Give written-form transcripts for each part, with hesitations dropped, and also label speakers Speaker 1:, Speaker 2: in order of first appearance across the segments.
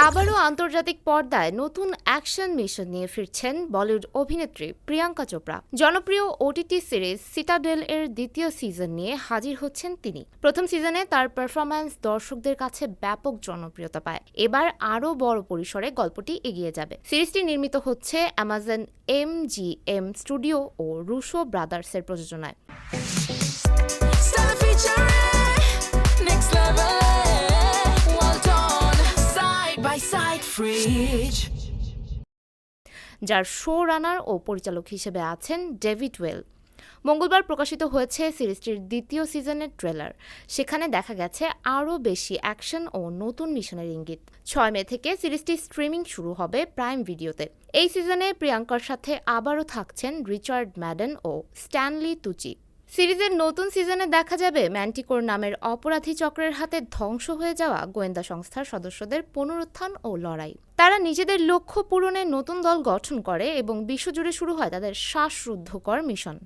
Speaker 1: আবারও আন্তর্জাতিক পর্দায় নতুন অ্যাকশন মিশন নিয়ে ফিরছেন বলিউড অভিনেত্রী প্রিয়াঙ্কা চোপড়া। জনপ্রিয় ওটিটি সিরিজ সিটাডেল এর দ্বিতীয় সিজন নিয়ে হাজির হচ্ছেন তিনি। প্রথম সিজনে তার পারফরম্যান্স দর্শকদের কাছে ব্যাপক জনপ্রিয়তা পায়। এবার আরও বড় পরিসরে গল্পটি এগিয়ে যাবে। সিরিজটি নির্মিত হচ্ছে অ্যামাজন MGM স্টুডিও ও রুশো ব্রাদার্সের প্রযোজনায়। যার শো রানার ও পরিচালক হিসেবে আছেন ডেভিড ওয়েল। মঙ্গলবার প্রকাশিত হয়েছে সিরিজটির দ্বিতীয় সিজনের ট্রেলার। সেখানে দেখা গেছে আরও বেশি অ্যাকশন ও নতুন মিশনের ইঙ্গিত। 6 মে থেকে সিরিজটি স্ট্রিমিং শুরু হবে প্রাইম ভিডিওতে। এই সিজনে প্রিয়াঙ্কার সাথে আবারও থাকছেন রিচার্ড ম্যাডেন ও স্ট্যানলি তুচি। সিরিজের নতুন সিজনে দেখা যাবে ম্যান্টিকোর নামের অপরাধী চক্রের হাতে ধ্বংস হয়ে যাওয়া গোয়েন্দা সংস্থার সদস্যদের পুনরুত্থান ও লড়াই। তারা নিজেদের লক্ষ্য পূরণে নতুন দল গঠন করে এবং বিশ্বজুড়ে শুরু হয় তাদের শ্বাসরুদ্ধকর মিশন।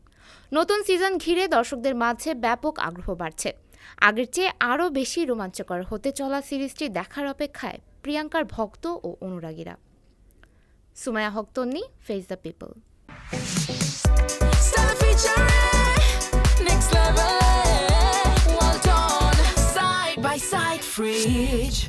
Speaker 1: নতুন সিজন ঘিরে দর্শকদের মাঝে ব্যাপক আগ্রহ বাড়ছে। আগের চেয়ে আরও বেশি রোমাঞ্চকর হতে চলা সিরিজটি দেখার অপেক্ষায় প্রিয়াঙ্কার ভক্ত ও অনুরাগীরা। Sumaiya Haque Tonni, face the people.
Speaker 2: Side by side fridge.